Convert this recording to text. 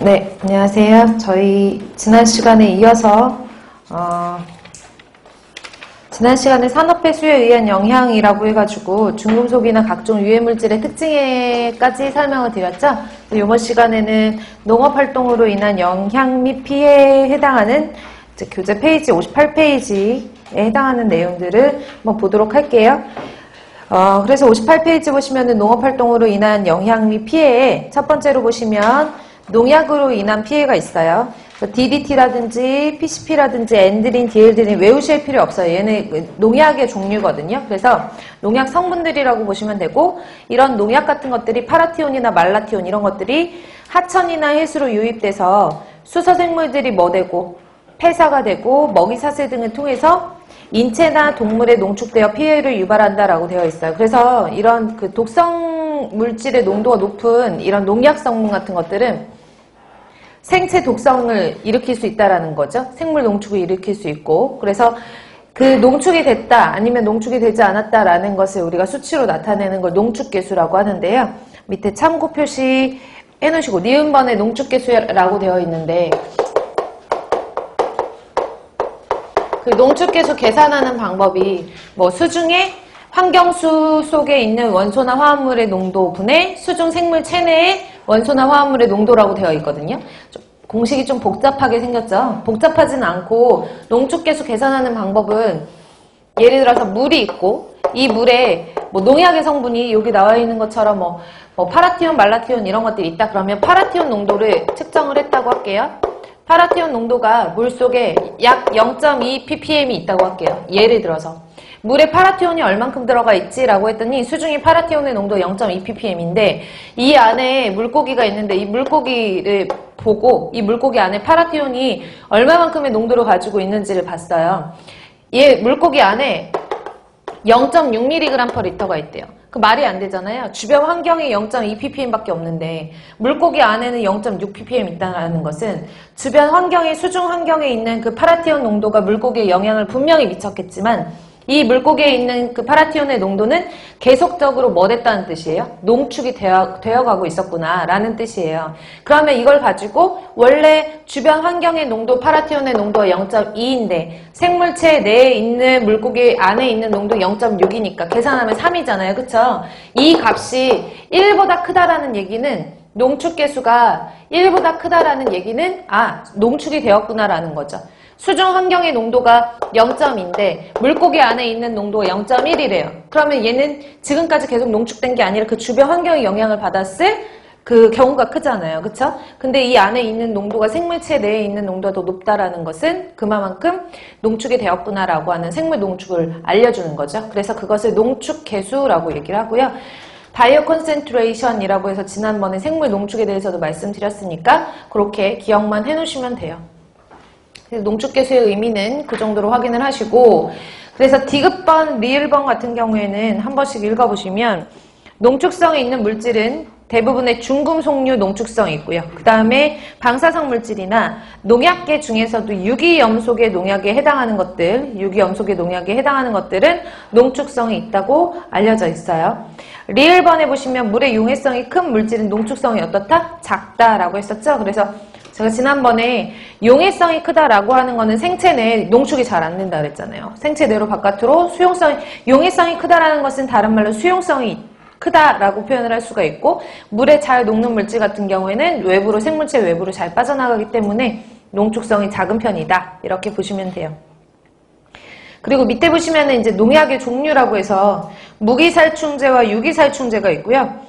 네, 안녕하세요. 저희 지난 시간에 이어서 지난 시간에 산업의 수요에 의한 영향이라고 해가지고 중금속이나 각종 유해물질의 특징에까지 설명을 드렸죠. 이번 시간에는 농업활동으로 인한 영향 및 피해에 해당하는 이제 교재 페이지 58페이지에 해당하는 내용들을 한번 보도록 할게요. 그래서 58페이지 보시면은 농업활동으로 인한 영향 및 피해에 첫 번째로 보시면 농약으로 인한 피해가 있어요. DDT라든지 PCP라든지 엔드린, 디엘드린 외우실 필요 없어요. 얘는 농약의 종류거든요. 그래서 농약 성분들이라고 보시면 되고, 이런 농약 같은 것들이 파라티온이나 말라티온 이런 것들이 하천이나 해수로 유입돼서 수서생물들이 되고 폐사가 되고 먹이사슬 등을 통해서 인체나 동물에 농축되어 피해를 유발한다라고 되어 있어요. 그래서 이런 그 독성 물질의 농도가 높은 이런 농약 성분 같은 것들은 생체 독성을 일으킬 수 있다라는 거죠. 생물 농축을 일으킬 수 있고, 그래서 그 농축이 됐다 아니면 농축이 되지 않았다라는 것을 우리가 수치로 나타내는 걸 농축계수라고 하는데요. 밑에 참고 표시 해놓으시고 니은번에 농축계수라고 되어 있는데, 그 농축계수 계산하는 방법이 뭐 수중에 환경수 속에 있는 원소나 화합물의 농도 분의 수중 생물 체내의 원소나 화합물의 농도라고 되어 있거든요. 공식이 좀 복잡하게 생겼죠. 복잡하진 않고 농축계수 계산하는 방법은 예를 들어서 물이 있고 이 물에 뭐 농약의 성분이 여기 나와 있는 것처럼 뭐 파라티온, 말라티온 이런 것들이 있다 그러면 파라티온 농도를 측정을 했다고 할게요. 파라티온 농도가 물속에 약 0.2 ppm이 있다고 할게요. 예를 들어서 물에 파라티온이 얼만큼 들어가 있지라고 했더니 수중의 파라티온의 농도 0.2 ppm인데 이 안에 물고기가 있는데 이 물고기를 보고 이 물고기 안에 파라티온이 얼마만큼의 농도를 가지고 있는지를 봤어요. 얘 물고기 안에 0.6mg/L가 있대요. 그 말이 안 되잖아요. 주변 환경에 0.2 ppm밖에 없는데 물고기 안에는 0.6 ppm 있다는 것은 주변 환경에 수중 환경에 있는 그 파라티온 농도가 물고기에 영향을 분명히 미쳤겠지만 이 물고기에 있는 그 파라티온의 농도는 계속적으로 됐다는 뜻이에요? 농축이 되어가고 있었구나 라는 뜻이에요. 그러면 이걸 가지고 원래 주변 환경의 농도, 파라티온의 농도가 0.2인데 생물체 내에 있는 물고기 안에 있는 농도 0.6이니까 계산하면 3이잖아요. 그쵸? 이 값이 1보다 크다라는 얘기는 농축계수가 1보다 크다라는 얘기는 농축이 되었구나라는 거죠. 수중 환경의 농도가 0.2인데 물고기 안에 있는 농도가 0.1이래요. 그러면 얘는 지금까지 계속 농축된 게 아니라 그 주변 환경의 영향을 받았을 그 경우가 크잖아요. 그쵸? 근데 이 안에 있는 농도가 생물체 내에 있는 농도가 더 높다라는 것은 그만큼 농축이 되었구나라고 하는 생물 농축을 알려주는 거죠. 그래서 그것을 농축계수라고 얘기를 하고요. 바이오 컨센트레이션이라고 해서 지난번에 생물 농축에 대해서도 말씀드렸으니까 그렇게 기억만 해놓으시면 돼요. 농축계수의 의미는 그 정도로 확인을 하시고, 그래서 디귿번, 리을번 같은 경우에는 한 번씩 읽어보시면 농축성이 있는 물질은 대부분의 중금속류 농축성이 있고요. 그 다음에 방사성 물질이나 농약계 중에서도 유기염속의 농약에 해당하는 것들, 유기염속의 농약에 해당하는 것들은 농축성이 있다고 알려져 있어요. 리을번에 보시면 물의 용해성이 큰 물질은 농축성이 어떻다? 작다라고 했었죠. 그래서 제가 지난번에 용해성이 크다라고 하는 거는 생체 내에 농축이 잘 안 된다 그랬잖아요. 생체 내로 바깥으로 용해성이 크다라는 것은 다른 말로 수용성이 크다라고 표현을 할 수가 있고, 물에 잘 녹는 물질 같은 경우에는 외부로, 생물체 외부로 잘 빠져나가기 때문에 농축성이 작은 편이다. 이렇게 보시면 돼요. 그리고 밑에 보시면은 이제 농약의 종류라고 해서 무기살충제와 유기살충제가 있고요.